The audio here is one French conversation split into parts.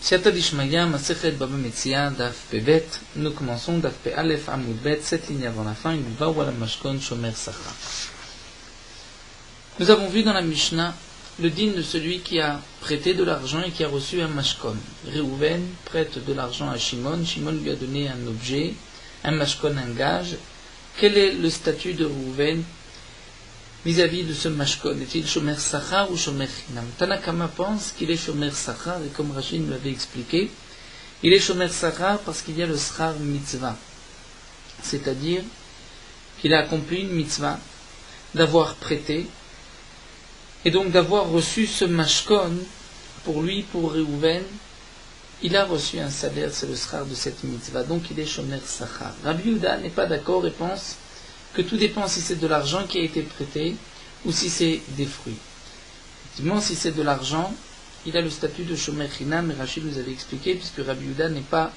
Siata Dishmaya, Masechet Baba Metzia, Daf Pebet. Nous commençons Daf Pe Aleph Amoud Bet, 7 lignes avant la fin, il va ou la Mashkon Shomer Sacha. Nous avons vu dans la Mishnah le din de celui qui a prêté de l'argent et qui a reçu un Mashkon. Réhouven prête de l'argent à Shimon, Shimon lui a donné un objet, un Mashkon, un gage. Quel est le statut de Réhouven vis-à-vis de ce Mashkon? Est-il Shomer Sacha ou Shomer Chinam? Tanakama pense qu'il est Shomer Sacha, et comme Rachid nous l'avait expliqué, il est Shomer Sacha parce qu'il y a le Schar Mitzvah, c'est-à-dire qu'il a accompli une mitzvah d'avoir prêté et donc d'avoir reçu ce Mashkon. Pour lui, pour Réhouven, il a reçu un salaire, c'est le Schar de cette mitzvah, donc il est Shomer Sacha. Rabbi Yehuda n'est pas d'accord et pense que tout dépend si c'est de l'argent qui a été prêté ou si c'est des fruits. Effectivement, si c'est de l'argent, il a le statut de Shomer Chinam, et Rachid nous avait expliqué, puisque Rabbi Yehuda n'est pas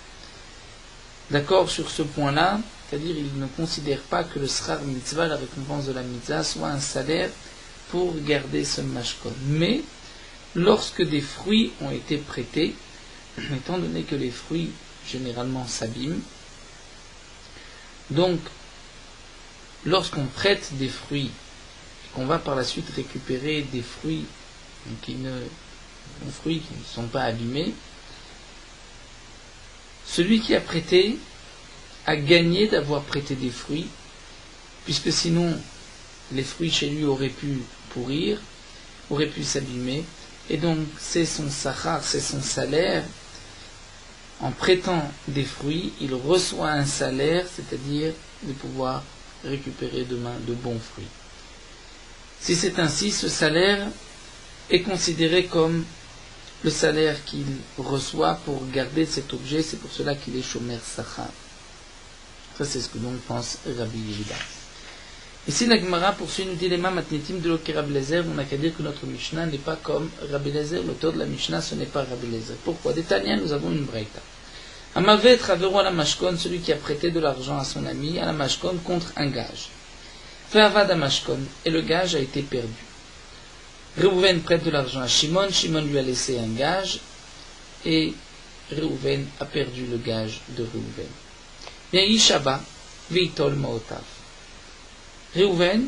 d'accord sur ce point-là, c'est-à-dire il ne considère pas que le Schar Mitzvah, la récompense de la Mitzvah, soit un salaire pour garder ce Mashkon. Mais, lorsque des fruits ont été prêtés, étant donné que les fruits généralement s'abîment, donc lorsqu'on prête des fruits et qu'on va par la suite récupérer des fruits qui ne sont pas abîmés, celui qui a prêté a gagné d'avoir prêté des fruits, puisque sinon les fruits chez lui auraient pu pourrir, auraient pu s'abîmer, et donc c'est son sachar, c'est son salaire. En prêtant des fruits, il reçoit un salaire, c'est-à-dire de pouvoir récupérer demain de bons fruits. Si c'est ainsi, ce salaire est considéré comme le salaire qu'il reçoit pour garder cet objet, c'est pour cela qu'il est Shomer Sacha. Ça, c'est ce que donc pense Rabbi Yehuda. Ici, la Gemara poursuit, nous dit les matnitim de l'Oké Rabbi Lezer, on n'a qu'à dire que notre Mishnah n'est pas comme Rabbi Lezer, l'auteur de la Mishnah, ce n'est pas Rabbi Lezer. Pourquoi? Des Tanya, nous avons une breita. Amavet Ravero à la Mashkon, celui qui a prêté de l'argent à son ami, à la Mashkon contre un gage. Ve'avad à Mashkon, et le gage a été perdu. Réhouven prête de l'argent à Shimon, Shimon lui a laissé un gage, et Réhouven a perdu le gage de Réhouven. Bien, Yishaba, Veitol Maotav. Réhouven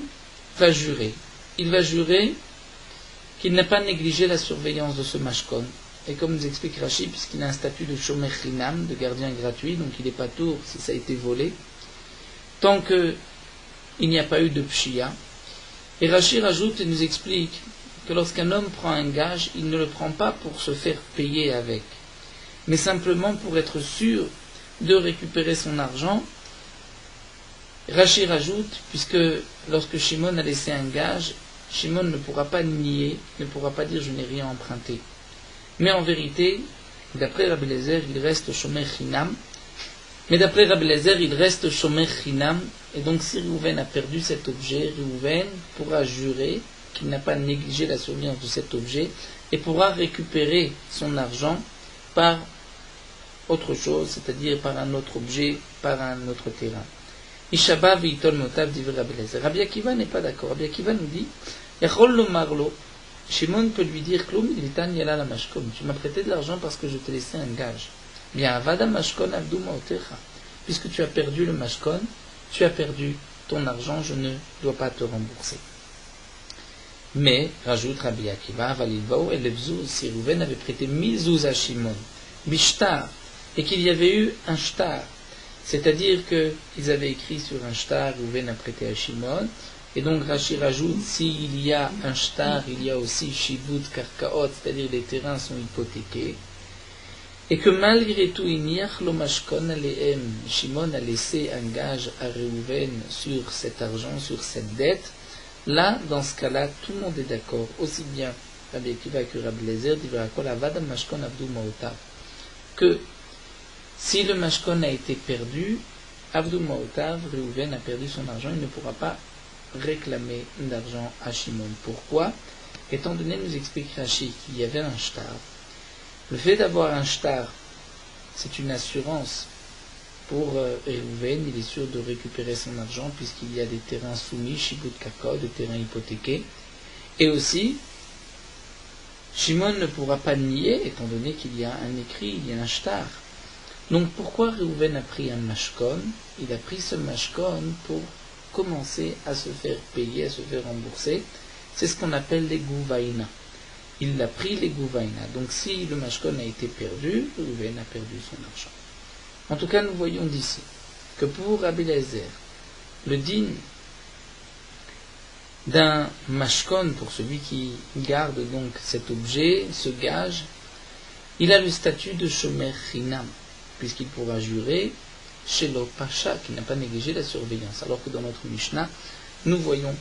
va jurer. Il va jurer qu'il n'a pas négligé la surveillance de ce Mashkon. Et comme nous explique Rachid, puisqu'il a un statut de Shomer Chinam, de gardien gratuit, donc il n'est pas tour si ça a été volé, tant qu'il n'y a pas eu de pshia. Et Rachid rajoute et nous explique que lorsqu'un homme prend un gage, il ne le prend pas pour se faire payer avec, mais simplement pour être sûr de récupérer son argent. Rachid rajoute, puisque lorsque Shimon a laissé un gage, Shimon ne pourra pas nier, ne pourra pas dire je n'ai rien emprunté. Mais en vérité, d'après Rabbi Lezer, il reste Shomer Chinam. Mais d'après Rabbi Lezer, il reste Shomer Chinam. Et donc, si Réhouven a perdu cet objet, Réhouven pourra jurer qu'il n'a pas négligé la surveillance de cet objet et pourra récupérer son argent par autre chose, c'est-à-dire par un autre objet, par un autre terrain. Ishaba v'itol motav divrei Rabbi Lezer. Rabbi Akiva n'est pas d'accord. Rabbi Akiva nous dit Yachol lo marlo. Shimon peut lui dire tu m'as prêté de l'argent parce que je t'ai laissé un gage. Bien, avada mashkon avdu maotecha. Puisque tu as perdu le mashkon, tu as perdu ton argent, je ne dois pas te rembourser. Mais, rajoute Rabbi Akiva, valilvao et levzou, si Réhouven avait prêté 1000 zouz à Shimon, bishtar, et qu'il y avait eu un shtar, c'est-à-dire qu'ils avaient écrit sur un shtar, Réhouven a prêté à Shimon. Et donc Rachid rajoute, s'il y a un shtar, il y a aussi shibut karkaot, c'est-à-dire les terrains sont hypothéqués, et que malgré tout, Shimon a laissé un gage à Réhouven sur cet argent, sur cette dette. Là, dans ce cas-là, tout le monde est d'accord, aussi bien Rabbi Akiva que Rabbi Lezer, que si le mashkon a été perdu, Avdu Maotav, Réhouven a perdu son argent, il ne pourra pas réclamer d'argent à Shimon. Pourquoi? Étant donné, nous explique Rachid qu'il y avait un shtar. Le fait d'avoir un shtar, c'est une assurance pour Réhouven, il est sûr de récupérer son argent puisqu'il y a des terrains soumis, shibut karka, des terrains hypothéqués. Et aussi, Shimon ne pourra pas nier, étant donné qu'il y a un écrit, il y a un shtar. Donc pourquoi Reuven a pris un mashkon? Il a pris ce mashkon pour commencer à se faire payer, à se faire rembourser. C'est ce qu'on appelle les gouvaïna. Il a pris les gouvaïna. Donc si le mashkon a été perdu, Reuven a perdu son argent. En tout cas, nous voyons d'ici que pour Rabbi Eliezer, le din d'un mashkon, pour celui qui garde donc cet objet, ce gage, il a le statut de shomer chinam, puisqu'il pourra jurer chez le pacha, qui n'a pas négligé la surveillance. Alors que dans notre Mishnah, nous voyons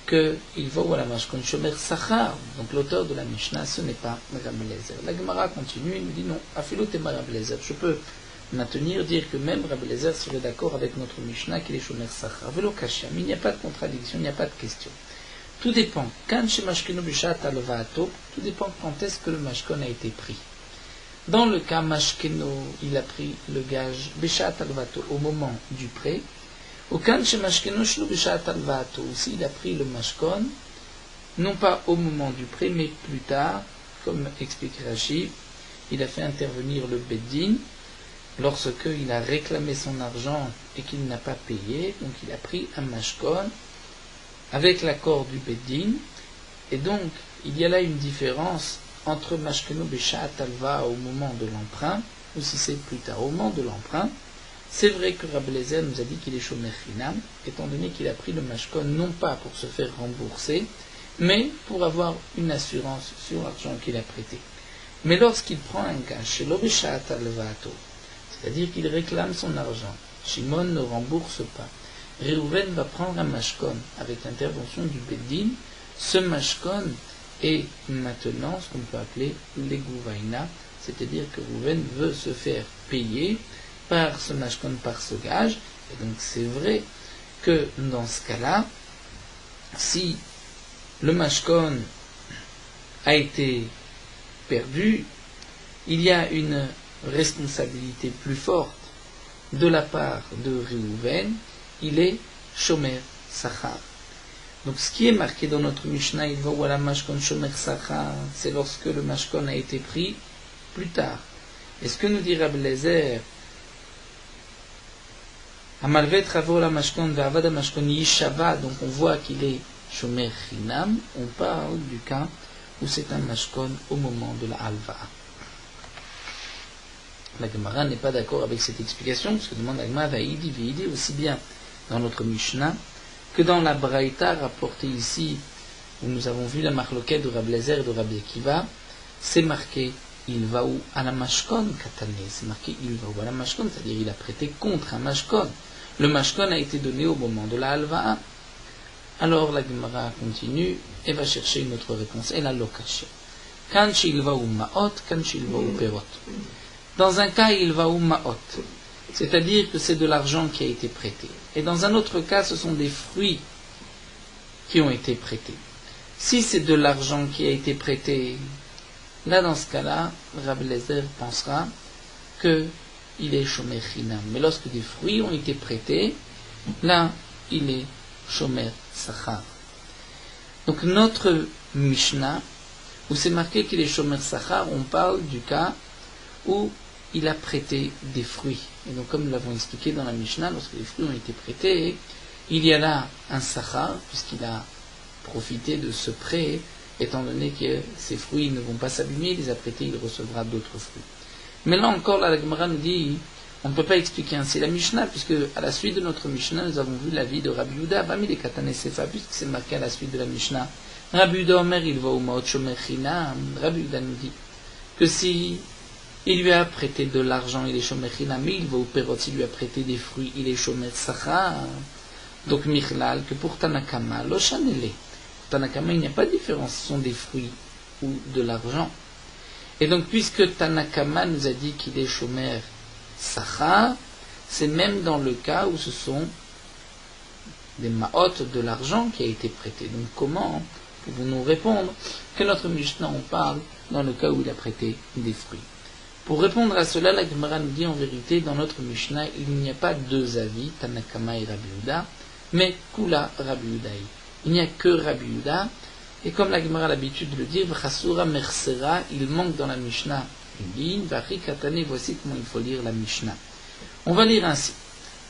qu'il va à la mashkon shomer sachar. Donc l'auteur de la Mishnah, ce n'est pas Rabbi Eliezer. La Gemara continue, il nous dit non, afilo tema Rabbi Eliezer. Je peux maintenir, dire que même Rabbi Eliezer serait d'accord avec notre Mishnah qu'il est shomer sachar. Velo kashia, mais il n'y a pas de contradiction, il n'y a pas de question. Tout dépend. Quand chez mashkenu bishat alvato, tout dépend quand est-ce que le mashkon a été pris. Dans le cas mashkenu, il a pris le gage bishat alvato au moment du prêt. Ou quand chez mashkenu shlu bishat alvato, aussi il a pris le mashkon, non pas au moment du prêt, mais plus tard, comme explique Rashi, il a fait intervenir le beddin lorsqu'il a réclamé son argent et qu'il n'a pas payé, donc il a pris un mashkon avec l'accord du beddin, et donc il y a là une différence entre mashkenu bishat alva au moment de l'emprunt, ou si c'est plus tard au moment de l'emprunt. C'est vrai que Rabbi Eliezer nous a dit qu'il est shomer chinam, étant donné qu'il a pris le mashkon non pas pour se faire rembourser, mais pour avoir une assurance sur l'argent qu'il a prêté. Mais lorsqu'il prend un gage chez l'obishat alvato, c'est-à-dire qu'il réclame son argent, Shimon ne rembourse pas, Reuven va prendre un mashkon avec l'intervention du beddin. Ce mashkon est maintenant ce qu'on peut appeler les gouvaïna, c'est-à-dire que Reuven veut se faire payer par ce mashkon, par ce gage. Et donc c'est vrai que dans ce cas-là, si le mashkon a été perdu, il y a une responsabilité plus forte de la part de Reuven. Il est shomer sachar. Donc ce qui est marqué dans notre Mishnah, il va voilà mashkon shomer sachar, c'est lorsque le mashkon a été pris plus tard. Et ce que nous dit Rabbi Eliezer, Amalvet ravo la mashkon ve'avad mashkon yishava, donc on voit qu'il est shomer chinam, on parle du cas où c'est un mashkon au moment de la halva. La Gemara n'est pas d'accord avec cette explication, parce que demande la Gemara vaïdi aussi bien dans notre Mishnah que dans la Braïta rapportée ici, où nous avons vu la marloquette de Rabbi Eliezer et de Rabbi Akiva, c'est marqué il va où à la mashkon katane, c'est marqué il va où à la mashkon, c'est-à-dire il a prêté contre un mashkon. Le mashkon a été donné au moment de la halva. Alors la Gemara continue et va chercher une autre réponse, et la lokaché. Quand il va où maot, quand il va où perot. Dans un cas, il va où maot, c'est-à-dire que c'est de l'argent qui a été prêté. Et dans un autre cas, ce sont des fruits qui ont été prêtés. Si c'est de l'argent qui a été prêté, là, dans ce cas-là, Rabbi Eliezer pensera qu'il est shomer chinam. Mais lorsque des fruits ont été prêtés, là, il est shomer sachar. Donc notre Mishnah, où c'est marqué qu'il est shomer sachar, on parle du cas où il a prêté des fruits. Et donc, comme nous l'avons expliqué dans la Mishnah, lorsque les fruits ont été prêtés, il y a là un sachar, puisqu'il a profité de ce prêt, étant donné que ces fruits ne vont pas s'abîmer, il les a prêtés, il recevra d'autres fruits. Mais là encore, la Gemara nous dit, on ne peut pas expliquer ainsi la Mishnah, puisque à la suite de notre Mishnah, nous avons vu l'avis de Rabbi Yehuda, Bami les Katane Sefa, puisque c'est marqué à la suite de la Mishnah. Rabbi Yehuda Omer, il va au Maot Shomer Chinam. Rabbi Yehuda nous dit que si il lui a prêté de l'argent, il est shomer chinam, mais il va au perot, s'il lui a prêté des fruits, il est shomer sachar. Donc Michlal, que pour Tanakama, lo chanele. Pour Tanakama, il n'y a pas de différence, ce sont des fruits ou de l'argent. Et donc, puisque Tanakama nous a dit qu'il est shomer sachar, c'est même dans le cas où ce sont des maot de l'argent qui a été prêté. Donc comment pouvons-nous répondre que notre Mishnah on parle dans le cas où il a prêté des fruits? Pour répondre à cela, la Gemara nous dit en vérité, dans notre Mishnah, il n'y a pas deux avis, Tanakama et Rabbi Yehuda, mais Kula Rabbi Yehuda. Il n'y a que Rabbi Yehuda Et comme la Gemara a l'habitude de le dire, V'chasura mersera, il manque dans la Mishnah une ligne, V'achri katane, voici comment il faut lire la Mishnah. On va lire ainsi.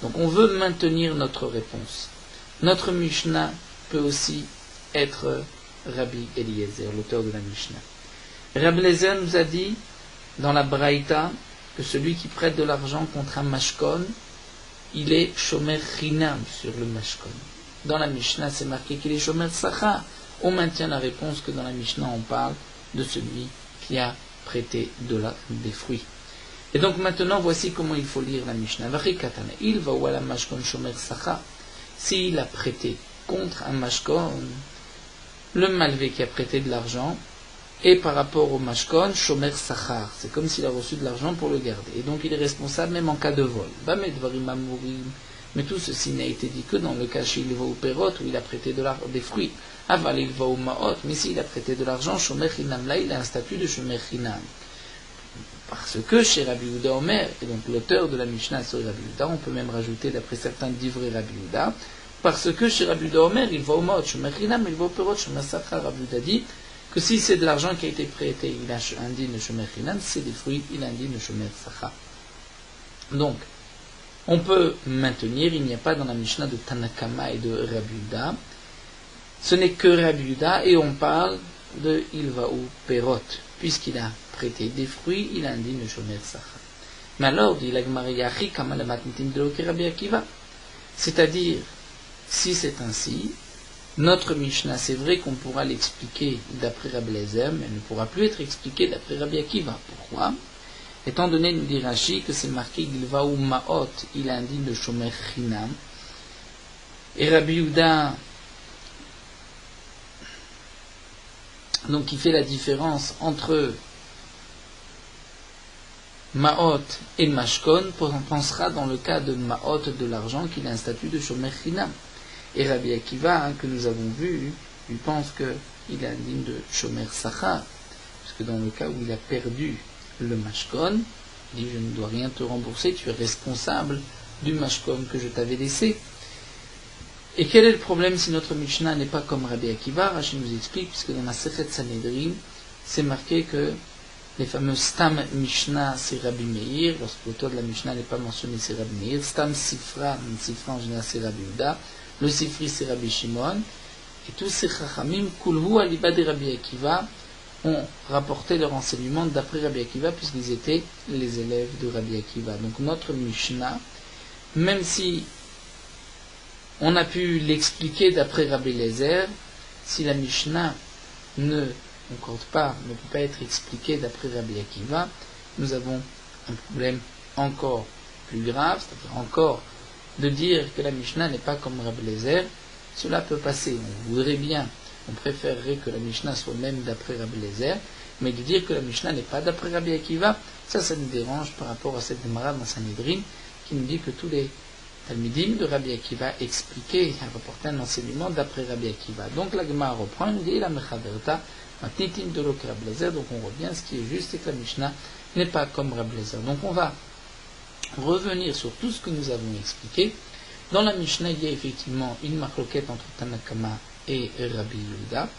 Donc on veut maintenir notre réponse. Notre Mishnah peut aussi être Rabbi Eliezer, l'auteur de la Mishnah. Rabbi Eliezer nous a dit, dans la Braïta, que celui qui prête de l'argent contre un mashkon, il est shomer chinam sur le mashkon. Dans la Mishnah, c'est marqué qu'il est shomer sachar. On maintient la réponse que dans la Mishnah, on parle de celui qui a prêté des fruits. Et donc maintenant, voici comment il faut lire la Mishnah. Il va ou à la mashkon shomer sachar. S'il a prêté contre un mashkon, le malvé qui a prêté de l'argent, et par rapport au mashkon, shomer sachar. C'est comme s'il a reçu de l'argent pour le garder. Et donc il est responsable même en cas de vol. Mais tout ceci n'a été dit que dans le cas chez il va au perot, où il a prêté des fruits. Aval il va au maot. Mais s'il a prêté de l'argent, shomer chinam, là il a un statut de shomer chinam. Parce que chez Rabbi Yehuda Omer, et donc l'auteur de la Mishnah sur Rabbi Yehuda, on peut même rajouter d'après certains divrei Rabbi Yehuda, parce que chez Rabbi Yehuda Omer, il va au maot, shomer chinam, il va au perot, shomer sachar. Rabbi Yehuda dit que si c'est de l'argent qui a été prêté, il a un digne de shomer chinam, si c'est des fruits, il a un digne de shomer sachar. Donc, on peut maintenir, il n'y a pas dans la Mishnah de Tanakama et de Rabbi Yehuda, ce n'est que Rabbi Yehuda, et on parle de il va ou perot, puisqu'il a prêté des fruits, il a un digne de shomer sachar. Mais alors, dit la Gemara, Yachi kama la matnitim de l'oké Rabbi Akiva, c'est-à-dire, si c'est ainsi, notre Mishnah, c'est vrai qu'on pourra l'expliquer d'après Rabbi Eliezer, mais elle ne pourra plus être expliquée d'après Rabbi Akiva. Pourquoi? Étant donné, nous dit Rashi, que c'est marqué il va ou maot, il a un digne de shomer chinam. Et Rabbi Yehuda, donc il fait la différence entre maot et mashkon, on pensera dans le cas de maot de l'argent qu'il a un statut de shomer chinam. Et Rabbi Akiva, que nous avons vu, il pense qu'il a un digne de shomer sachar, parce que dans le cas où il a perdu le mashkon, il dit je ne dois rien te rembourser, tu es responsable du mashkon que je t'avais laissé. Et quel est le problème si notre Mishnah n'est pas comme Rabbi Akiva? Rashi nous explique, puisque dans la Sechet Sanhedrin, c'est marqué que les fameux Stam Mishnah, c'est Rabbi Meir, lorsque l'auteur de la Mishnah n'est pas mentionné, c'est Rabbi Meir. Stam Sifra en général, c'est Rabbi Yehuda. Le Sifri, c'est Rabbi Shimon. Et tous ces Chachamim, Kulhu Aliba de Rabbi Akiva, ont rapporté leur enseignement d'après Rabbi Akiva, puisqu'ils étaient les élèves de Rabbi Akiva. Donc notre Mishnah, même si on a pu l'expliquer d'après Rabbi Eliezer, si la Mishnah ne concorde pas, ne peut pas être expliquée d'après Rabbi Akiva, nous avons un problème encore plus grave, c'est-à-dire encore de dire que la Mishnah n'est pas comme Rabbi Eliezer. Cela peut passer, on voudrait bien, on préférerait que la Mishnah soit même d'après Rabbi Eliezer, mais de dire que la Mishnah n'est pas d'après Rabbi Akiva, ça nous dérange par rapport à cette Gemara dans Sanhedrin, qui nous dit que tous les Talmidim de Rabbi Akiva expliquaient, rapportaient un enseignement d'après Rabbi Akiva. Donc la Gemara reprend, il dit la Mechaverta, Matnitim de l'Ok Rabbi Eliezer, donc on revient, ce qui est juste, c'est que la Mishnah n'est pas comme Rabbi Eliezer. Donc on va revenir sur tout ce que nous avons expliqué. Dans la Mishnah, il y a effectivement une marloquette entre Tanakama et Rabbi Yehuda.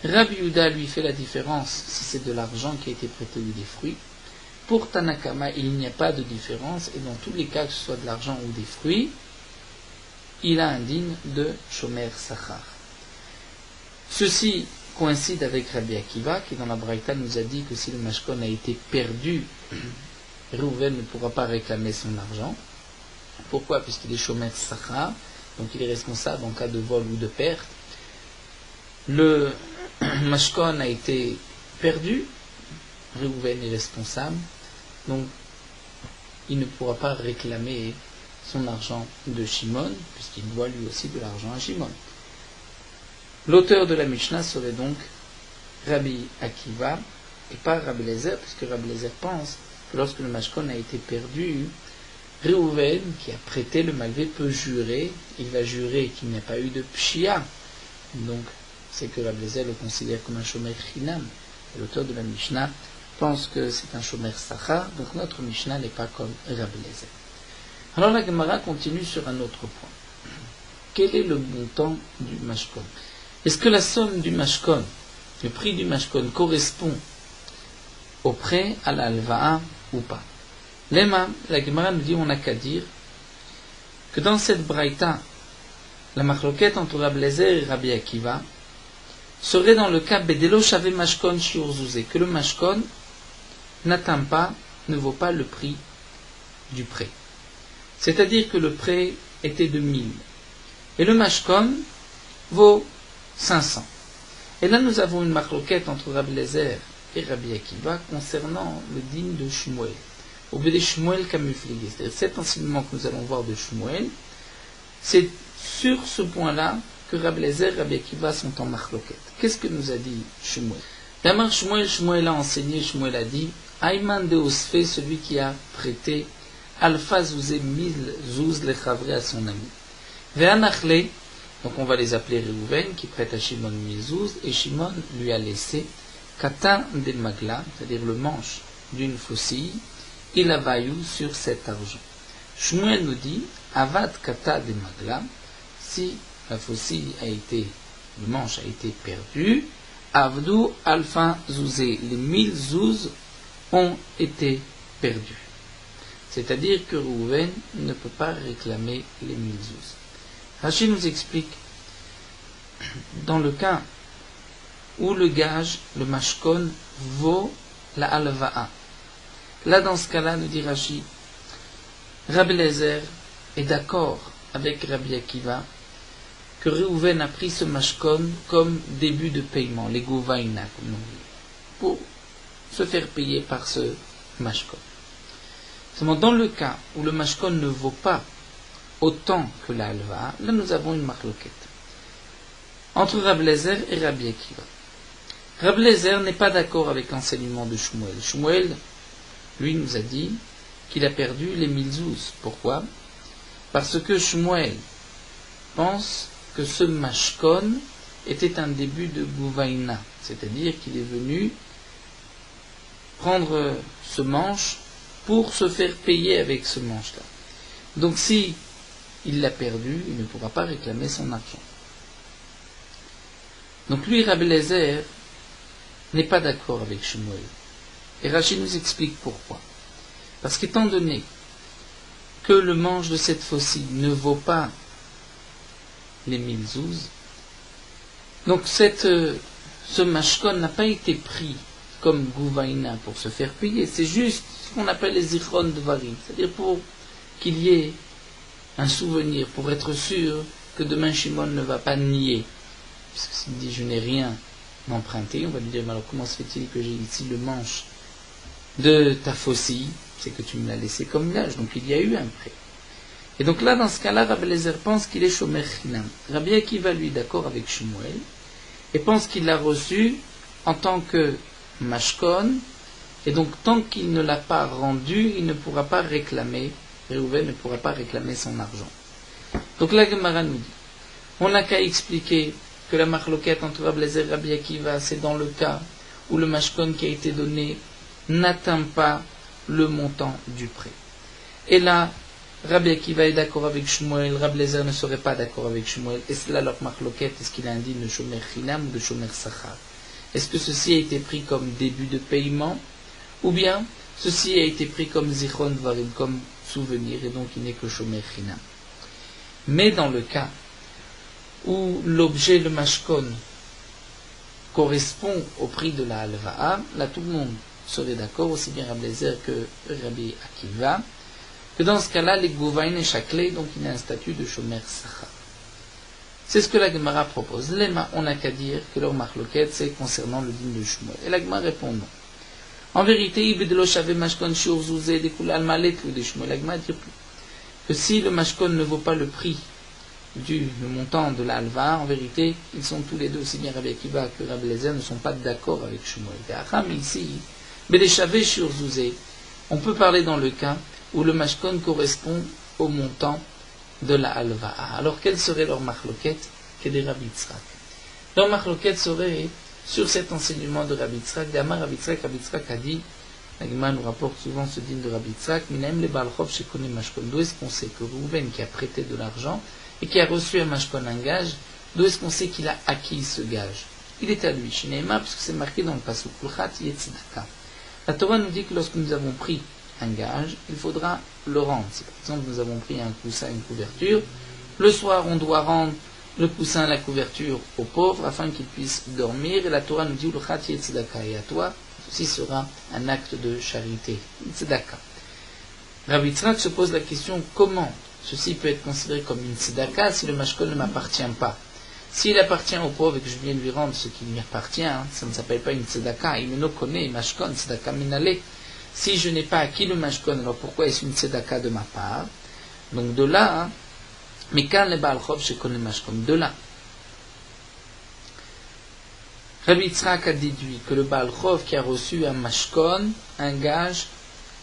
Rabbi Yehuda lui fait la différence si c'est de l'argent qui a été prêté ou des fruits. Pour Tanakama, il n'y a pas de différence, et dans tous les cas, que ce soit de l'argent ou des fruits, il a un digne de shomer sachar. Ceci coïncide avec Rabbi Akiva, qui dans la Braïta nous a dit que si le mashkon a été perdu, Reuven ne pourra pas réclamer son argent. Pourquoi? Puisqu'il est shomer sachar, donc il est responsable en cas de vol ou de perte. Le mashkon a été perdu, Reuven est responsable, donc il ne pourra pas réclamer son argent de Shimon, puisqu'il doit lui aussi de l'argent à Shimon. L'auteur de la Mishnah serait donc Rabbi Akiva, et pas Rabbi Eliezer, puisque Rabbi Eliezer pense que lorsque le mashkon a été perdu, Reuven, qui a prêté le malvé, peut jurer, il va jurer qu'il n'y a pas eu de pshia, donc c'est que Rabbi Eliezer le considère comme un shomer chinam, et l'auteur de la Mishnah pense que c'est un shomer sachar, donc notre Mishnah n'est pas comme Rabbi Eliezer. Alors la Gemara continue sur un autre point. Quel est le montant du mashkon? Est-ce que la somme du mashkon, le prix du mashkon, correspond au prêt à la halva'a ou pas? Lema, la Gemara nous dit, on n'a qu'à dire que dans cette braïta, la machloket entre Rabbi Eliezer et Rabbi Akiva serait dans le cas Bedelo Shave Mashkon Shiur Zuzé, que le mashkon n'atteint pas, ne vaut pas le prix du prêt. C'est-à-dire que le prêt était de 1000 et le mashkon vaut 500. Et là nous avons une machloket entre Rabbi Eliezer et Rabbi Akiva concernant le din de Shmuel. Au Bédé Shmuel Kamufligé, c'est-à-dire cet enseignement que nous allons voir de Shmuel, c'est sur ce point-là que Rabbi Eliezer et Rabbi Akiva sont en machloket. Qu'est-ce que nous a dit Shmuel? D'abord Shmuel a enseigné, Shmuel a dit Ayman de Osfe, celui qui a prêté Alpha Zouzé 1000 zouz le chavre à son ami. Ve'anachle, donc on va les appeler Réhouven, qui prête à Shimon 1000 zouz, et Shimon lui a laissé Katan de Magla, c'est-à-dire le manche d'une faucille, il a vaillou sur cet argent. Shmuel nous dit Avad Kata de Magla, si la faucille a été, le manche a été perdu, Avdou Alpha Zouzé, les 1000 zouz ont été perdus. C'est-à-dire que Réhouven ne peut pas réclamer les 1000 zouz. Rashi nous explique, dans le cas où le gage, le mashkon, vaut la halva'a. Là, dans ce cas-là, nous dit Rashi, Rabbi Eliezer est d'accord avec Rabbi Akiva que Réhouven a pris ce mashkon comme début de paiement, les govaïna, comme on dit, pour se faire payer par ce mashkon. Seulement, dans le cas où le mashkon ne vaut pas autant que la halva'a, là nous avons une machloket entre Rabbi Eliezer et Rabbi Akiva. Rabbi Eliezer n'est pas d'accord avec l'enseignement de Shmuel. Shmuel, lui, nous a dit qu'il a perdu les 1000 zouz. Pourquoi? Parce que Shmuel pense que ce mashkon était un début de gouvaïna, c'est-à-dire qu'il est venu prendre ce manche pour se faire payer avec ce manche-là. Donc si il l'a perdu, il ne pourra pas réclamer son argent. Donc lui, Rabbi Eliezer, n'est pas d'accord avec Shmuel. Et Rashi nous explique pourquoi. Parce qu'étant donné que le manche de cette faucille ne vaut pas les 1000 zouz, donc ce mashkon n'a pas été pris comme gouvaïna pour se faire payer, c'est juste ce qu'on appelle les zichron de varim, c'est-à-dire pour qu'il y ait un souvenir, pour être sûr que demain Shimon ne va pas nier. Parce que s'il dit je n'ai rien emprunté, on va lui dire mais alors comment se fait-il que j'ai ici le manche de ta faucille? C'est que tu me l'as laissé comme gage, donc il y a eu un prêt. Et donc là, dans ce cas-là, Rabbi Eliezer pense qu'il est shomer chinam. Rabbi Akiva, lui, d'accord avec Shmuel, et pense qu'il l'a reçu en tant que mashkon, et donc tant qu'il ne l'a pas rendu, il ne pourra pas réclamer, Réhouven ne pourra pas réclamer son argent. Donc la Gemara nous dit, on n'a qu'à expliquer que la machloket entre Rabbi Eliezer et Rabbi Akiva, c'est dans le cas où le mashkon qui a été donné n'atteint pas le montant du prêt. Et là, Rabbi Akiva est d'accord avec Shmuel, Rabbi Eliezer ne serait pas d'accord avec Shmuel. Et c'est là leur machloket, est-ce qu'il a un din de shomer chinam ou de shomer sachar? Est-ce que ceci a été pris comme début de paiement, ou bien ceci a été pris comme zichron varim, comme souvenir, et donc il n'est que shomer chinam? Mais dans le cas où l'objet, le mashkon, correspond au prix de la halva'a, là tout le monde serait d'accord, aussi bien Rabbi Eliezer que Rabbi Akiva, que dans ce cas-là, les gouvaïn et chaclé, donc il y a un statut de shomer sachar. C'est ce que la Gemara propose. Lema, on n'a qu'à dire que leur machloket, c'est concernant le din de Shmuel. Et la Gemara répond non. En vérité, ibedelo shave mashkon shiur zuzé dekul al malet de Shmuel. La Gemara dit que si le mashkon ne vaut pas le prix le montant de la halva, en vérité, ils sont tous les deux, aussi bien Rabbi Akiva que Rabbi Eliezer, ne sont pas d'accord avec Shmuel. Mais ici, bedelo shave shiur zuzé, on peut parler dans le cas où le mashkon correspond au montant de la halva. Alors, quel serait leur machloket que des Rabbi Yitzhak? Leur machloket serait sur cet enseignement de Rabbi Yitzhak. D'Amar Rabbi Yitzhak a dit, la Gemara nous rapporte souvent ce din de Rabbi Yitzhak, Minaim le Balchov chez Koné Mashkon. D'où est-ce qu'on sait que Réhouven qui a prêté de l'argent et qui a reçu un mashkon, un gage, D'où est-ce qu'on sait qu'il a acquis ce gage? Il est à lui, chez Nehema, puisque c'est marqué dans le pasuk. La Torah nous dit que lorsque nous avons pris un gage, il faudra le rendre. Si par exemple nous avons pris un coussin, une couverture, le soir on doit rendre le coussin, la couverture aux pauvres afin qu'ils puissent dormir. Et la Torah nous dit et à toi, ceci sera un acte de charité. Tzedaka. Rabbi Yitzhak se pose la question comment ceci peut être considéré comme une tzedaka si le mashkon ne m'appartient pas. S'il appartient aux pauvres et que je viens de lui rendre ce qui lui appartient, ça ne s'appelle pas une tzedaka. Il me connaît, mashkon, tzedaka minale. Si je n'ai pas acquis le mashkon, alors pourquoi est-ce une tzedaka de ma part? Donc de là, mais quand le Baal Chov, je connais mashkon, de là. Rabbi Yitzhak a déduit que le Baal Chov qui a reçu un mashkon, un gage,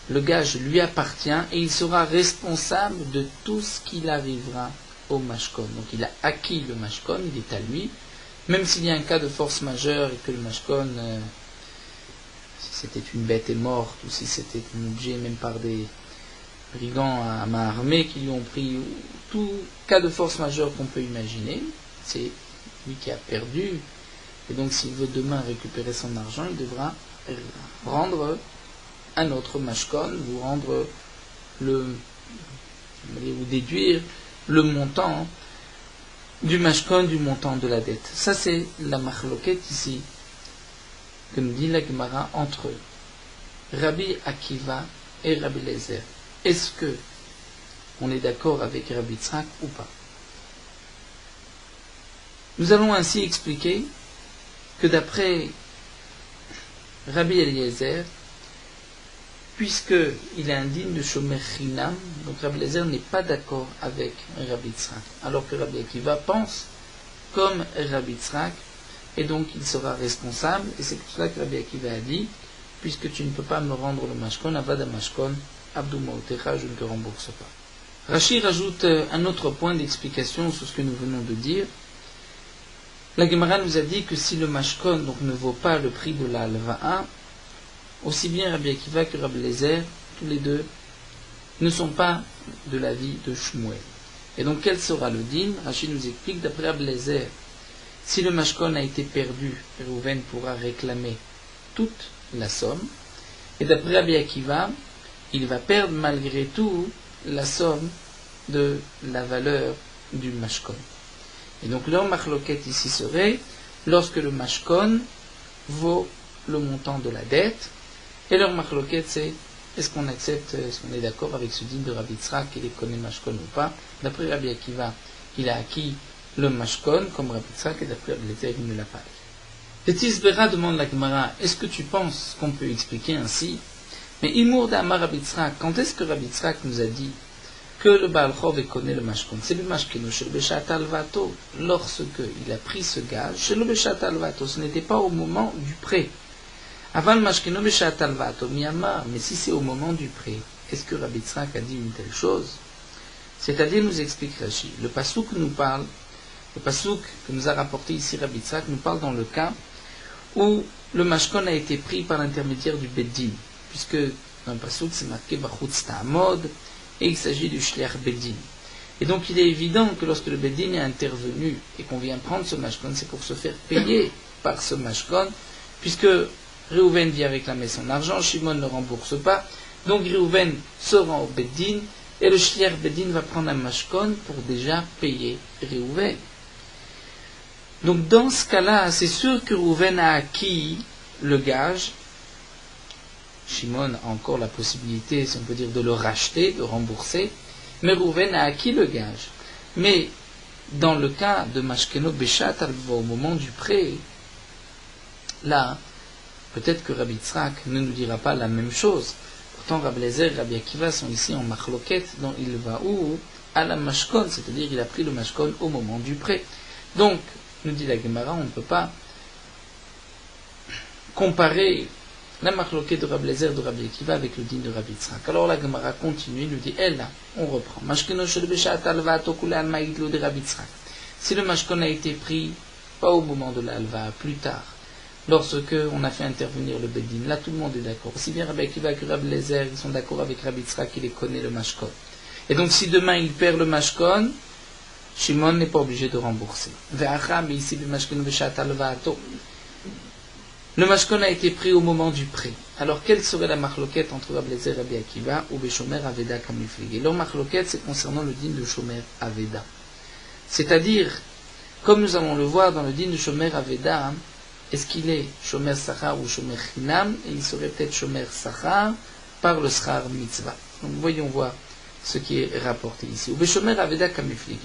le gage lui appartient et il sera responsable de tout ce qu'il arrivera au mashkon. Donc il a acquis le mashkon, il est à lui, même s'il y a un cas de force majeure et que le mashkon, si c'était une bête est morte ou si c'était un objet même par des brigands à main armée qui lui ont pris, tout cas de force majeure qu'on peut imaginer, c'est lui qui a perdu, et donc s'il veut demain récupérer son argent, il devra rendre un autre mashkon, ou rendre ou déduire le montant du mashkon, du montant de la dette. Ça c'est la machloket ici, que nous dit la Gemara entre Rabbi Akiva et Rabbi Eliezer. Est-ce que on est d'accord avec Rabbi Yitzhak ou pas? Nous allons ainsi expliquer que d'après Rabbi Eliezer, puisqu'il est indigne de Shomer Chinam, donc Rabbi Eliezer n'est pas d'accord avec Rabbi Yitzhak, alors que Rabbi Akiva pense comme Rabbi Yitzhak, et donc il sera responsable, et c'est pour cela que Rabbi Akiva a dit, puisque tu ne peux pas me rendre le mashkon, avada mashkon, abdou maotecha, je ne te rembourse pas. Rashi rajoute un autre point d'explication sur ce que nous venons de dire. La Gemara nous a dit que si le mashkon donc, ne vaut pas le prix de la halva'a, aussi bien Rabbi Akiva que Rabbi Eliezer, tous les deux, ne sont pas de l'avis de Shmuel. Et donc quel sera le din? Rashi nous explique, d'après Rabbi Eliezer, si le mashkon a été perdu, Reuven pourra réclamer toute la somme. Et d'après Rabbi Akiva, il va perdre malgré tout la somme de la valeur du mashkon. Et donc leur machloket ici serait lorsque le mashkon vaut le montant de la dette. Et leur machloket c'est est-ce qu'on accepte, est-ce qu'on est d'accord avec ce din de Rabbi Yitzhak qu'il est connu mashkon ou pas. D'après Rabbi Akiva, il a acquis le mashkon comme Rabbi Yitzhak et d'après Rabbi Eliezer, il ne l'a pas. Tisbera demande la Gemara, est-ce que tu penses qu'on peut expliquer ainsi? Mais Imour d'Amar Rabbi Yitzhak, quand est-ce que Rabbi Yitzhak nous a dit que le Baal Chov connaît le mashkon? C'est le mashkeno chez le Beshat Alvato, lorsque il a pris ce gage, chez le Beshat Alvato, ce n'était pas au moment du prêt. Avant le mashkeno Beshat Alvato, Miyama, mais si c'est au moment du prêt, est-ce que Rabbi Yitzhak a dit une telle chose? C'est-à-dire, nous explique Rashi, le pasuk nous parle, le pasuk que nous a rapporté ici Rabbi Yitzhak nous parle dans le cas où le mashkon a été pris par l'intermédiaire du Beddin, puisque dans le pasuk c'est marqué Bachutz Ta'amod, et il s'agit du Shliach Beddin. Et donc il est évident que lorsque le Beddin est intervenu et qu'on vient prendre ce mashkon, c'est pour se faire payer par ce mashkon, puisque Reuven vient réclamer son argent, Shimon ne rembourse pas, donc Reuven se rend au Beddin, et le Shliach Beddin va prendre un mashkon pour déjà payer Reuven. Donc dans ce cas-là, c'est sûr que Reuven a acquis le gage. Shimon a encore la possibilité, si on peut dire, de le racheter, de rembourser, mais Reuven a acquis le gage. Mais dans le cas de Mashkeno Beshat, au moment du prêt, là, peut-être que Rabbi Yitzhak ne nous dira pas la même chose. Pourtant, Rabbi Eliezer et Rabbi Akiva sont ici en machloket, dont il va où? À la mashkon, c'est-à-dire il a pris le mashkon au moment du prêt. Donc, nous dit la Gemara, on ne peut pas comparer la machloket de Rabbi Eliezer de Rabbi Akiva avec le din de Rabbi Yitzhak. Alors la Gemara continue, nous dit, elle là, on reprend. Mashkeno shel beshat alvato kule alma idlo de Rabbi Yitzhak. Si le mashkon a été pris, pas au moment de l'alva, plus tard, lorsque on a fait intervenir le Beddin, là tout le monde est d'accord. Aussi bien Rabbi Akiva que Rabbi Eliezer, ils sont d'accord avec Rabbi Yitzhak, il les connaît le mashkon. Et donc si demain il perd le mashkon, Shimon n'est pas obligé de rembourser. Ve'acha, mais ici, le mashkon v'shata leva'ato. Le mashkon a été pris au moment du prêt. Alors, quelle serait la marloquette entre Rabbi Eliezer et Rabbi Akiva ou Beshomer Aveda Kamiflige? Leur marloquette, c'est concernant le din de Shomer Aveda. C'est-à-dire, comme nous allons le voir dans le din de Shomer Aveda, est-ce qu'il est Shomer Sachar ou Shomer Chinam? Et il serait peut-être Shomer Sachar par le Schar Mitzvah. Donc, voyons voir ce qui est rapporté ici. Ou Beshomer Aveda Kamiflige.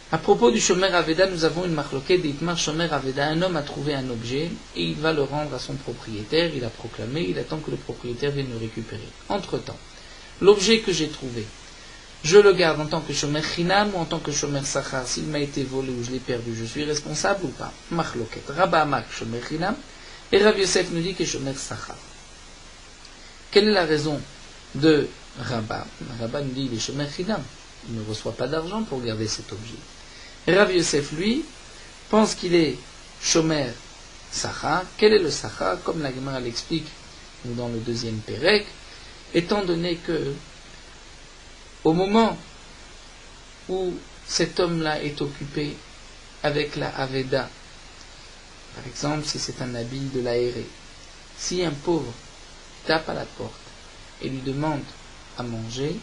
À propos du Shomer Aveda, nous avons une marloquette d'Itmar Shomer Aveda. Un homme a trouvé un objet et il va le rendre à son propriétaire. Il a proclamé, il attend que le propriétaire vienne le récupérer. Entre-temps, l'objet que j'ai trouvé, je le garde en tant que Shomer Chinam ou en tant que Shomer Sachar. S'il m'a été volé ou je l'ai perdu, je suis responsable ou pas? Marloquette. Rabba Amak Shomer Chinam et Rav Yosef nous dit que Shomer Sachar. Quelle est la raison de Rabba? Rabba nous dit il est Shomer Chinam. Il ne reçoit pas d'argent pour garder cet objet. Et Rav Yosef, lui, pense qu'il est Shomer Sachar. Quel est le Sachar? Comme la Gemara l'explique dans le deuxième Pérec, étant donné que au moment où cet homme-là est occupé avec la Aveda, par exemple, si c'est un habit de l'aéré, si un pauvre tape à la porte et lui demande à manger,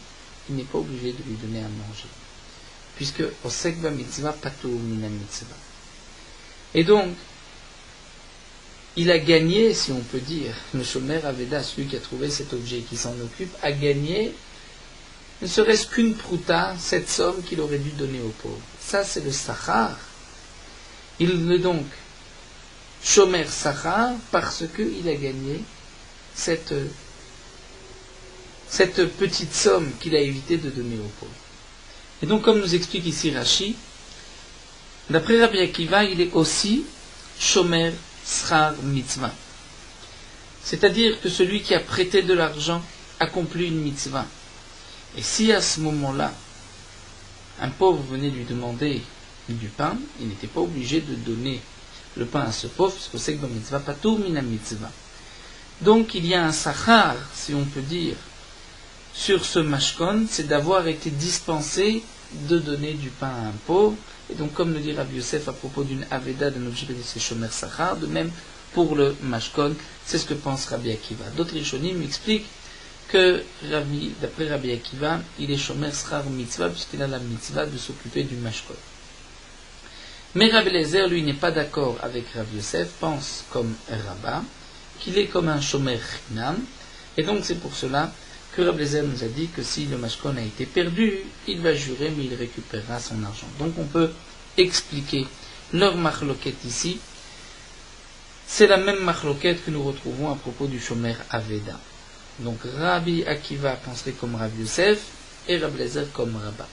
il n'est pas obligé de lui donner à manger. Puisque Osek ba mitzvah patur mina mitzvah. Et donc, il a gagné, si on peut dire, le Shomer Aveda, celui qui a trouvé cet objet et qui s'en occupe, a gagné, ne serait-ce qu'une prouta, cette somme qu'il aurait dû donner aux pauvres. Ça, c'est le Sachar. Il est donc Shomer Sachar parce qu'il a gagné cette petite somme qu'il a évité de donner aux pauvres. Et donc, comme nous explique ici Rashi, d'après Rabbi Akiva, il est aussi Shomer Schar Mitzvah. C'est-à-dire que celui qui a prêté de l'argent accomplit une mitzvah. Et si à ce moment-là, un pauvre venait lui demander du pain, il n'était pas obligé de donner le pain à ce pauvre, parce que c'est que mitzvah patur mina mitzvah. Donc, il y a un sachar, si on peut dire, sur ce mashkon, c'est d'avoir été dispensé de donner du pain à un pauvre. Et donc, comme le dit Rabbi Yosef à propos d'une aveda, d'un objet de ses shomer sachar, de même pour le mashkon, c'est ce que pense Rabbi Akiva. D'autres rishonim expliquent que d'après Rabbi Akiva, il est shomer sachar mitzvah, puisqu'il a la mitzvah de s'occuper du mashkon. Mais Rabbi Eliezer, lui, n'est pas d'accord avec Rabbi Yosef, pense comme Rabba, qu'il est comme un shomer chinam, et donc c'est pour cela que Rabbi Eliezer nous a dit que si le mashkon a été perdu, il va jurer, mais il récupérera son argent. Donc on peut expliquer leur marloquette ici. C'est la même marloquette que nous retrouvons à propos du Shomer Aveda. Donc Rabbi Akiva penserait comme Rabbi Yosef et Rabbi Eliezer comme Rabba.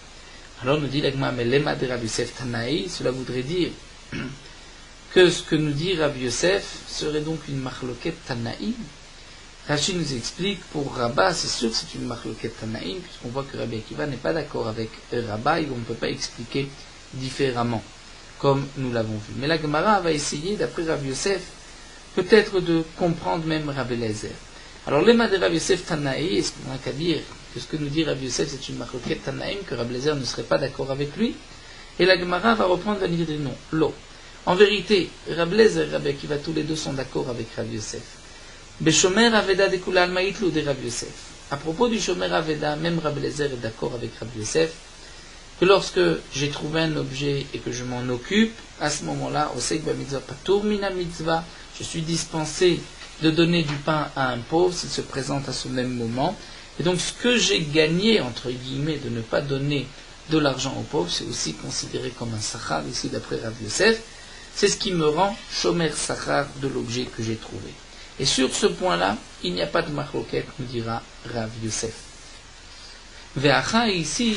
Alors nous dit l'Agma, mais l'Ema de Rabbi Yosef Tanaï, cela voudrait dire que ce que nous dit Rabbi Yosef serait donc une marloquette Tanaï. Rashi nous explique, pour Rabba, c'est sûr que c'est une marloquette Tanaïm, puisqu'on voit que Rabbi Akiva n'est pas d'accord avec Rabba, et on ne peut pas expliquer différemment, comme nous l'avont vu. Mais la Gemara va essayer, d'après Rabbi Yosef, peut-être de comprendre même Rabbi Eliezer. Alors, l'Ema de Rabbi Yosef Tanaï, est-ce qu'on n'a qu'à dire que ce que nous dit Rabbi Yosef, c'est une marloquette Tanaïm, que Rabbi Eliezer ne serait pas d'accord avec lui? Et la Gemara va reprendre, va dire non, l'eau. En vérité, Rabbi Eliezer et Rabbi Akiva, tous les deux sont d'accord avec Rabbi Yosef. Beshomer Aveda de Kulal Maïtlou de Rabbi Yosef. À propos du Shomer Aveda, même Rabbi Eliezer est d'accord avec Rabbi Yosef, que lorsque j'ai trouvé un objet et que je m'en occupe, à ce moment-là, Osek ba mitzvah patur mina mitzvah, je suis dispensé de donner du pain à un pauvre s'il se présente à ce même moment. Et donc ce que j'ai gagné, entre guillemets, de ne pas donner de l'argent aux pauvres, c'est aussi considéré comme un sachar, ici d'après Rabbi Yosef. C'est ce qui me rend Shomer Sachar de l'objet que j'ai trouvé. Et sur ce point-là, il n'y a pas de marloquette, nous dira Rav Yosef. Ve'acha ici,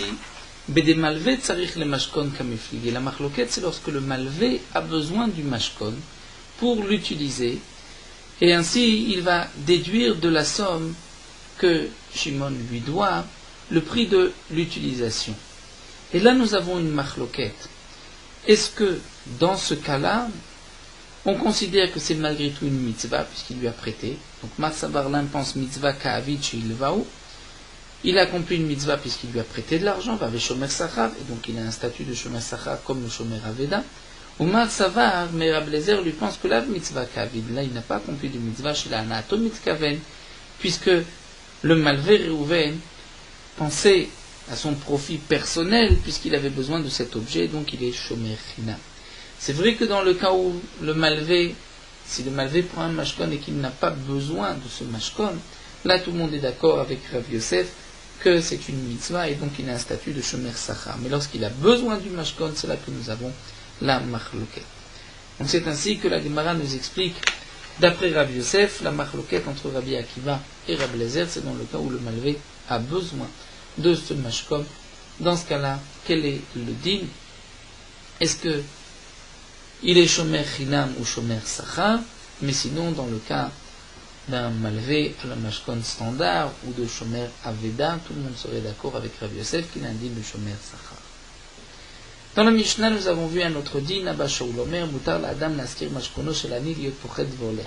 bede malvé tsarich le mashkon kamiflige. La marloquette, c'est lorsque le malvé a besoin du mashkon pour l'utiliser, et ainsi il va déduire de la somme que Shimon lui doit le prix de l'utilisation. Et là, nous avons une marloquette. Est-ce que, dans ce cas-là, on considère que c'est malgré tout une mitzvah, puisqu'il lui a prêté. Donc, Marsabar l'un pense mitzvah ka'avid shilvaou. il a accompli une mitzvah puisqu'il lui a prêté de l'argent, va shomer sachar, et donc il a un statut de shomer sachar comme le shomer aveda. Umar savar, mais Rabbi Eliezer lui pense que la mitzvah kavid, là il n'a pas accompli de mitzvah chez la anato mitkaven, puisque le malvé Réhouven pensait à son profit personnel, puisqu'il avait besoin de cet objet, donc il est shomer china. C'est vrai que dans le cas où le malvé, si le malvé prend un mashkon et qu'il n'a pas besoin de ce mashkon, là tout le monde est d'accord avec Rav Yosef que c'est une mitzvah et donc il a un statut de shomer sachar. Mais lorsqu'il a besoin du mashkon, c'est là que nous avons la machloket. Donc c'est ainsi que la Gemara nous explique, d'après Rav Yosef, la machloket entre Rabbi Akiva et Rabbi Eliezer, c'est dans le cas où le malvé a besoin de ce mashkon. Dans ce cas-là, quel est le din? Est-ce que il est shomer chinam ou shomer sachar? Mais sinon, dans le cas d'un malvé à la mashkon standard ou de shomer aveda, tout le monde serait d'accord avec Rabbi Yosef qu'il a un din de shomer sachar. Dans la Mishnah, nous avons vu un autre din, Abba Shaul Omer, mutar l'adam naskir mashkono shelani liot pochet voler.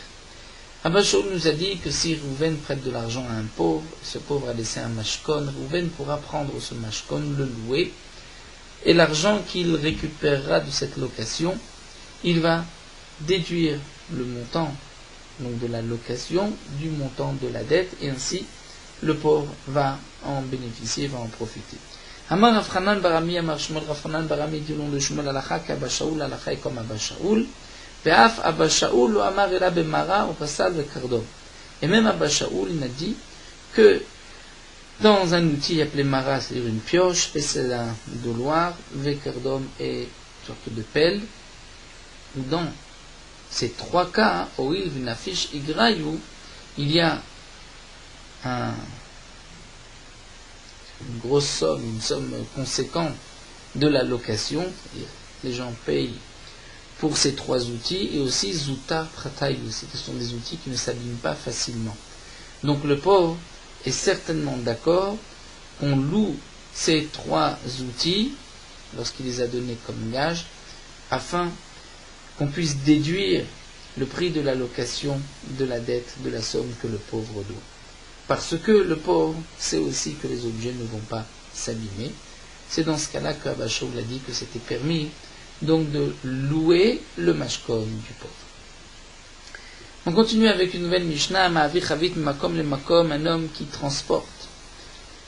Abba Shaul nous a dit que si Rouven prête de l'argent à un pauvre, ce pauvre a laissé un mashkon, Rouven pourra prendre ce mashkon, le louer, et l'argent qu'il récupérera de cette location, il va déduire le montant donc de la location du montant de la dette, et ainsi le pauvre va en bénéficier, va en profiter. Amar Rav Barami, Amar Shmuel Rav Barami dit au nom de Shmuel Alakha qu'Abba Shaul Alakha est comme Abba Shaul. Ve'af Abba Shaul lo Amar ela bemara ou pasal vekardom. Et même Abba Shaul il a dit que dans un outil appelé mara, c'est-à-dire une pioche, et c'est un doloir, vekardom est une sorte de pelle. Dans ces trois cas, oil v'nafish igrayu, il y a une grosse somme, une somme conséquente de la location, les gens payent pour ces trois outils, et aussi zuta pratayu, ce sont des outils qui ne s'abîment pas facilement. Donc le pauvre est certainement d'accord qu'on loue ces trois outils, lorsqu'il les a donnés comme gage, afin qu'on puisse déduire le prix de la location de la dette, de la somme que le pauvre doit. Parce que le pauvre sait aussi que les objets ne vont pas s'abîmer. C'est dans ce cas-là qu'Abba Shaul a dit que c'était permis donc de louer le mashkon du pauvre. On continue avec une nouvelle Mishnah, Ma'avi Chavit Makom le Makom, un homme qui transporte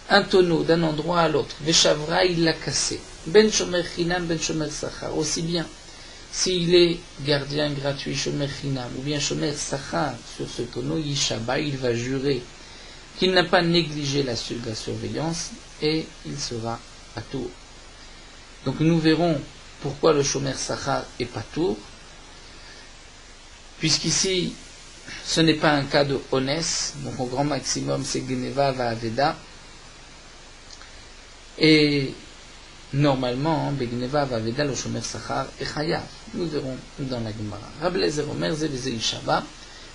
un tonneau d'un endroit à l'autre. Veshavra, il l'a cassé. Ben Shomer Chinam, Ben Shomer Sachar. Aussi bien s'il est gardien gratuit, Shomer Chinam, ou bien Shomer Sachar sur ce tonneau, Yishaba, il va jurer qu'il n'a pas négligé la surveillance et il sera patour. Donc nous verrons pourquoi le Shomer Sachar est patour, puisqu'ici ce n'est pas un cas de honès, donc au grand maximum c'est Geneva va Aveda, et normalement, Begneva va Aveda le Shomer Sachar et Chayav. Nous verrons dans la Gemara. Rabbi Eliezer Omer Ze Veze Ishaba.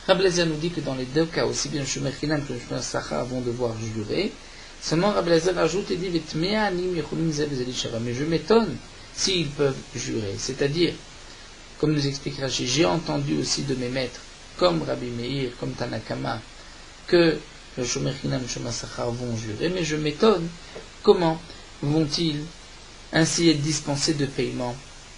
Rabbi Eliezer nous dit que dans les deux cas, aussi bien le Shomer Chinam que le Shomer Sachar vont devoir jurer. Seulement Rabbi Eliezer ajoute et dit Vetmea anim yechulim ze veze ishaba. Mais je m'étonne s'ils peuvent jurer. C'est-à-dire, comme nous explique Rashi, j'ai entendu aussi de mes maîtres, comme Rabbi Meir, comme Tanakama, que le Shomer Chinam et le Shomer Sachar vont jurer. Mais je m'étonne comment vont-ils ainsi être dispensés de paiement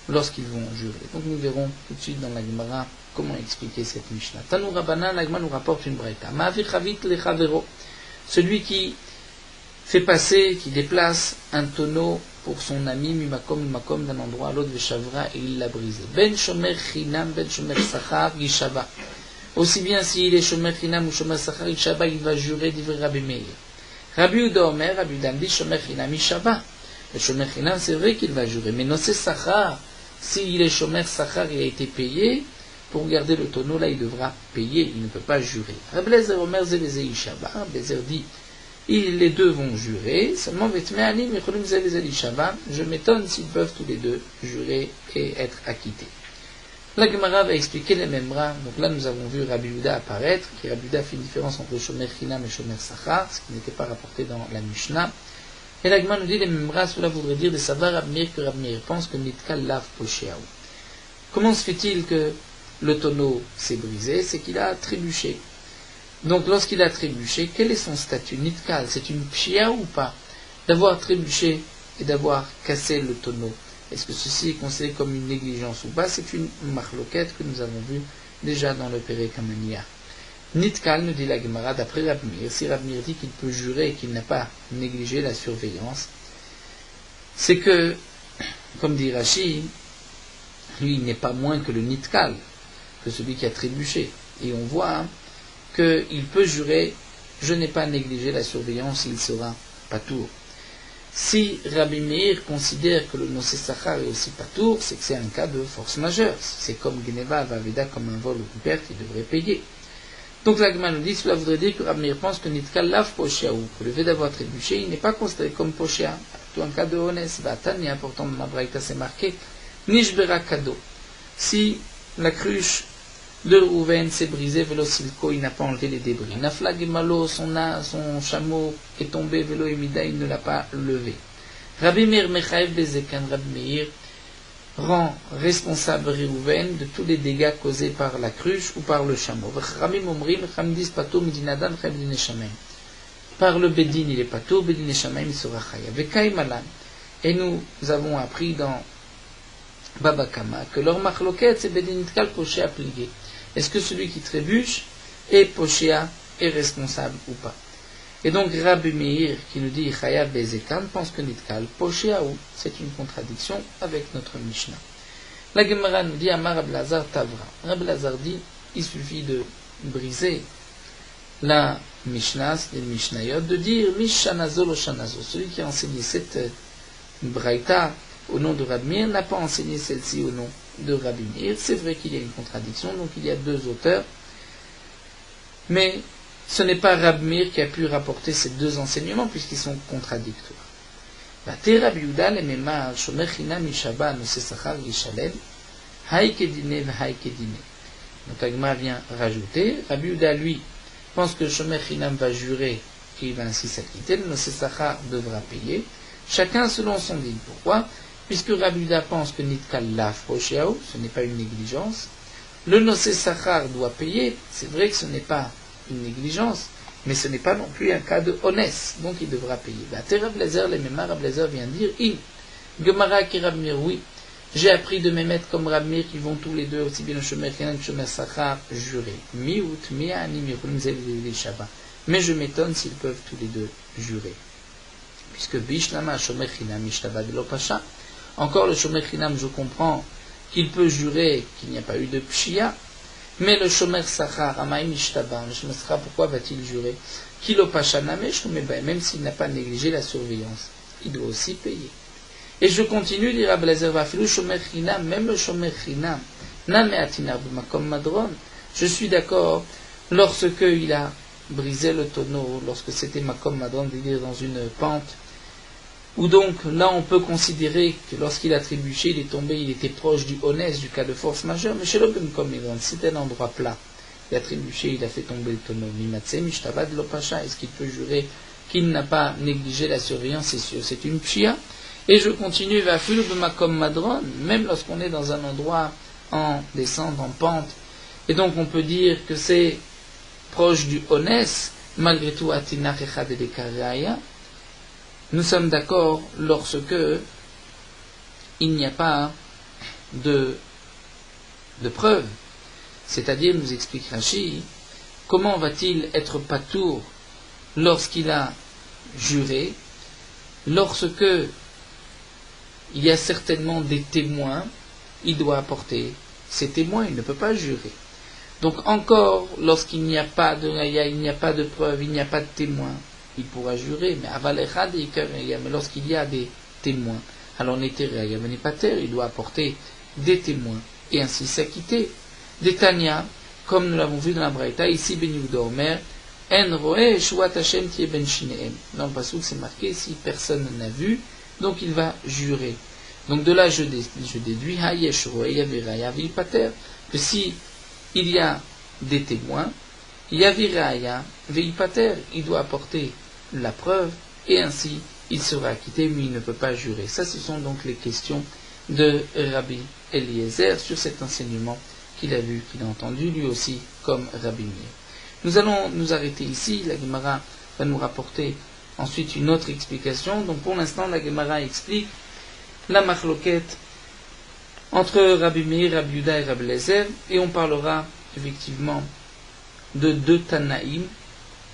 lorsqu'ils vont jurer. Donc nous verrons tout de suite dans la Gemara comment expliquer cette Mishnah. Tanu Rabbanan, la Gemara nous rapporte une braïta. Ma'avir chavit lechavero. Celui qui fait passer, qui déplace un tonneau pour son ami, mimakom d'un endroit à l'autre, veshavra, et il l'a brisé. Ben shomer chinam, ben shomer sachar, yishaba. Aussi bien s'il est shomer chinam ou shomer sachar, yishaba, il va jurer d'ivrer Rabbi Meir. Rabbi Uda Omer, Rabbi Uda dit shomer chinam, yishaba. Le shomer chinam, c'est vrai qu'il va jurer, mais non c'est sachar. S'il est shomer sachar, il a été payé, pour garder le tonneau, là, il devra payer, il ne peut pas jurer. Rabbi Eliezer Omer, Zeveze Ishaba. Rabbi Eliezer dit, les deux vont jurer, seulement je m'étonne s'ils peuvent tous les deux jurer et être acquittés. La Gemara va expliquer les mêmes bras. Donc là, nous avons vu Rabbi Yehuda apparaître, qui Rabbi Yehuda fait une différence entre Shomer Chinam et Shomer Sachar, ce qui n'était pas rapporté dans la Mishnah. Et la Gemara nous dit les mêmes bras, cela voudrait dire de savoir Rabbi Meir que Rabbi Meir pense que Nitkal Lav Posheaou. Comment se fait-il que le tonneau s'est brisé? C'est qu'il a trébuché. Donc lorsqu'il a trébuché, quel est son statut nitkal? C'est une pshia ou pas? D'avoir trébuché et d'avoir cassé le tonneau. Est-ce que ceci est considéré comme une négligence ou pas? C'est une marloquette que nous avons vue déjà dans le Perek Hamaniah. Nitkal, nous dit la Gemara, d'après Rabbi Meir, si Rabbi Meir dit qu'il peut jurer qu'il n'a pas négligé la surveillance, c'est que, comme dit Rashi, lui il n'est pas moins que le Nitkal, que celui qui a trébuché. Et on voit qu'il peut jurer, je n'ai pas négligé la surveillance, il sera patour. Si Rabbi Meir considère que le Nosé Sachar est aussi patour, c'est que c'est un cas de force majeure. C'est comme Geneva, Vaveda, comme un vol ou une perte, il devrait payer. Donc la Gemara nous dit, cela voudrait dire que Rabbi Meir pense que Nitkal lave Poshéaou, que le fait d'avoir trébuché, il n'est pas considéré comme Poshéa. Tout un cas de honnête, Vatani, important dans ma braïta, c'est marqué, Nishbera Kado. Si la cruche de Rouven s'est brisée, Vélo Silko, il n'a pas enlevé les débris. Nafla Gemalo, son chameau est tombé, Vélo Emida, il ne l'a pas levé. Rabbi Meir Mechaev Bezekan, Rabbi Meir rend responsable Rouven de tous les dégâts causés par la cruche ou par le chameau. Par le Bedin, il est pato, Bedin et Shamaim, il sera chaya. Et nous avons appris dans Baba Kama que leur machloket, c'est Bedin Nitkal Poshéa plié. Est-ce que celui qui trébuche est Poshéa, est responsable ou pas? Et donc Rabbi Meir, qui nous dit Chaya Bezekan, pense que Nitkal Poshéa ou c'est une contradiction avec notre Mishnah. La Gemara nous dit Amar Rabbi Lazar Tavra. Rabbi Lazar dit il suffit de briser la Mishnah, c'est le Mishnayot, de dire Mishanazo lo Shanazo. Celui qui a enseigné cette braïta au nom de Rabbi Meir n'a pas enseigné celle-ci au nom de Rabbi Meir. C'est vrai qu'il y a une contradiction, donc il y a deux auteurs, mais ce n'est pas Rabbi Meir qui a pu rapporter ces deux enseignements puisqu'ils sont contradictoires. Rabbi Yehuda lemema shomer chinam mishaba nosé sachar yishalem haïkedine v'haïkedine. Donc Agma vient rajouter, Rabbi Yehuda lui pense que le shomer chinam va jurer qu'il va ainsi s'acquitter, le nosé sachar devra payer, chacun selon son digne. Pourquoi? Puisque Rabbi Yehuda pense que nitkal laf poshéao, ce n'est pas une négligence, le nosé sachar doit payer, c'est vrai que ce n'est pas une négligence, mais ce n'est pas non plus un cas de honnête, donc il devra payer. Rabbi Lazar, les mêmes Rabbi Lazar vient dire, Gemara qui Rabbi Meir, oui, j'ai appris de mes maîtres comme Rabbi Meir qui vont tous les deux, aussi bien le Shomer Chinam que le Shomer Sachar, jurer. Miout, mi'ani, mi'chulim zeli shabbat. Mais je m'étonne s'ils peuvent tous les deux jurer. Puisque Bishlama Shomer Chinam mishtaba de l'opasha. Encore le Shomer Chinam, je comprends qu'il peut jurer qu'il n'y a pas eu de pshia. Mais le Shomer Sachar, Amaim Ishtaba, le Shomer Sachar, pourquoi va-t-il jurer? Kilo Pachaname, même s'il n'a pas négligé la surveillance, il doit aussi payer. Et je continue, dit Rabbi Lazar, Vafilu Shomer Chinam, même le Shomer Chinam, Name Atinar B'makom Madron, je suis d'accord, lorsque il a brisé le tonneau, lorsque c'était Makom Madron, c'est-à-dire dans une pente, où donc là on peut considérer que lorsqu'il a trébuché, il est tombé, il était proche du honnête, du cas de force majeure, mais chez l'Open comme c'était un endroit plat, il a trébuché, il a fait tomber le tonneau. Mimatse mishtavad l'opasha, est-ce qu'il peut jurer qu'il n'a pas négligé la surveillance? C'est sûr, c'est une pshia. Et je continue, va comme madron, même lorsqu'on est dans un endroit en descente, en pente, et donc on peut dire que c'est proche du honnête, malgré tout atinach echad et dekaraya. Nous sommes d'accord lorsque il n'y a pas de preuve. C'est-à-dire, nous explique Rashi, comment va-t-il être patour lorsqu'il a juré, lorsque il y a certainement des témoins, il doit apporter ces témoins, il ne peut pas jurer. Donc encore, lorsqu'il n'y a pas de raya, il n'y a pas de preuve, il n'y a pas de témoins, il pourra jurer, mais lorsqu'il y a des témoins, alors il doit apporter des témoins et ainsi s'acquitter. Des Tanya, comme nous l'avons vu dans la Braïta, ici Ben Yehuda Omer, En roe shuat Hashem tie ben shineem. Dans le passage c'est marqué si personne n'a vu, donc il va jurer. Donc de là je déduis hayesh roe yaviraya pater, que si il y a des témoins, yaviraya pater, il doit apporter la preuve et ainsi il sera acquitté, mais il ne peut pas jurer. Ça, ce sont donc les questions de Rabbi Eliezer sur cet enseignement qu'il a vu, qu'il a entendu lui aussi comme Rabbi Meir. Nous allons nous arrêter ici. La Gemara va nous rapporter ensuite une autre explication. Donc pour l'instant, la Gemara explique la machloket entre Rabbi Meir, Rabbi Yuda et Rabbi Eliezer, et on parlera effectivement de deux Tanaïm.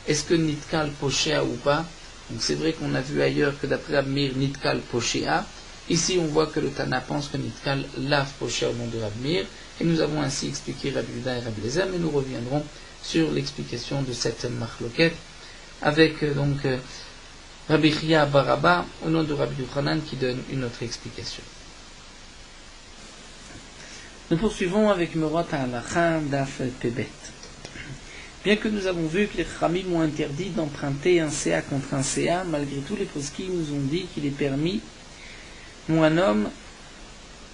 Est-ce que Nitkal Poshéa ou pas? Donc c'est vrai qu'on a vu ailleurs que d'après Rabbi Meir, Nitkal Poshéa. Ici on voit que le Tana pense que Nitkal lave Poshéa au nom de Rabbi Meir, et nous avons ainsi expliqué Rabbi Yuda et Rabbi Eliezer, mais nous reviendrons sur l'explication de cette machloket avec donc Rabbi Chia Baraba au nom de Rabbi Yochanan qui donne une autre explication. Nous poursuivons avec Merot Halacha Daf Pebet. Bien que nous avons vu que les Khamim ont interdit d'emprunter un CA contre un CA, malgré tout les poskim nous ont dit qu'il est permis ou un homme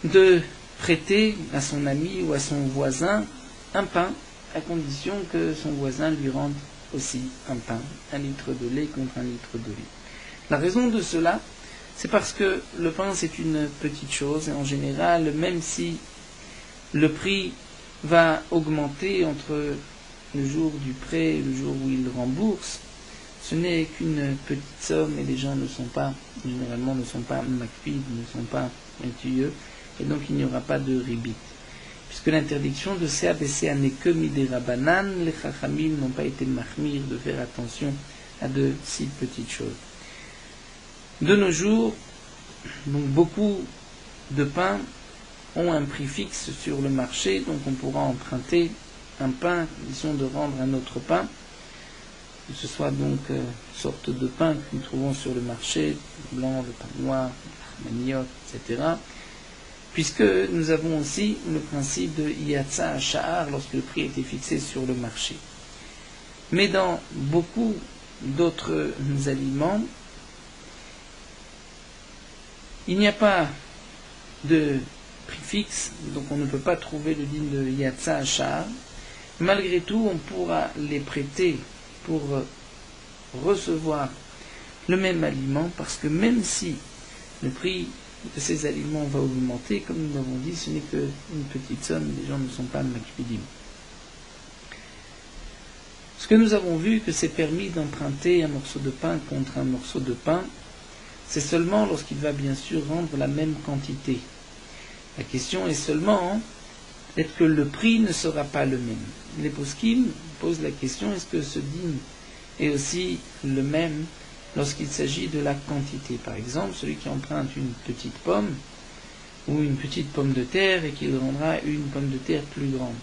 de prêter à son ami ou à son voisin un pain, à condition que son voisin lui rende aussi un pain, 1 litre de lait contre 1 litre de lait. La raison de cela, c'est parce que le pain c'est une petite chose, et en général, même si le prix va augmenter entre le jour du prêt et le jour où il rembourse, ce n'est qu'une petite somme et les gens généralement ne sont pas makpid, ne sont pas intueux, et donc il n'y aura pas de ribit. Puisque l'interdiction de CA BCA n'est que midérabanan, les chachamim n'ont pas été mahmir de faire attention à de si petites choses. De nos jours, donc beaucoup de pains ont un prix fixe sur le marché, donc on pourra emprunter un pain, condition de rendre un autre pain, que ce soit donc une sorte de pain que nous trouvons sur le marché, le blanc, le pain noir, le manioc, etc. Puisque nous avons aussi le principe de Yatsa Sha'ar lorsque le prix a été fixé sur le marché. Mais dans beaucoup d'autres aliments, il n'y a pas de prix fixe, donc on ne peut pas trouver le din de Yatsa Sha'ar. Malgré tout, on pourra les prêter pour recevoir le même aliment, parce que même si le prix de ces aliments va augmenter, comme nous l'avons dit, ce n'est qu'une petite somme, les gens ne sont pas makpidim. Ce que nous avons vu, que c'est permis d'emprunter un morceau de pain contre un morceau de pain, c'est seulement lorsqu'il va bien sûr rendre la même quantité. La question est seulement, peut-être que le prix ne sera pas le même. Les poskim posent la question, est-ce que ce din est aussi le même lorsqu'il s'agit de la quantité? Par exemple, celui qui emprunte une petite pomme ou une petite pomme de terre et qu'il rendra une pomme de terre plus grande.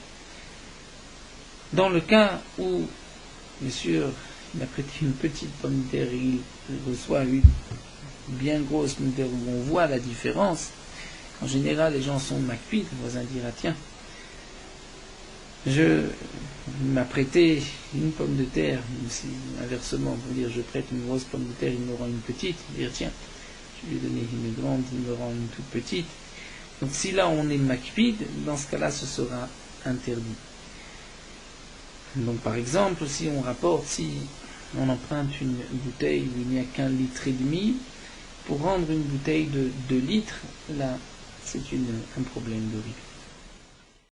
Dans le cas où, bien sûr, il a prêté une petite pomme de terre et il reçoit une bien grosse pomme de terre où on voit la différence, en général les gens sont makpid, le voisin dira tiens, il m'a prêté une pomme de terre, si, inversement, pour dire je prête une grosse pomme de terre, il me rend une petite, il dire tiens, je lui ai donné une grande, il me rend une toute petite. Donc si là on est makpid, dans ce cas-là ce sera interdit. Donc par exemple, si on rapporte, si on emprunte une bouteille où il n'y a qu'1,5 litre, pour rendre une bouteille de 2 litres, là c'est un problème de riz.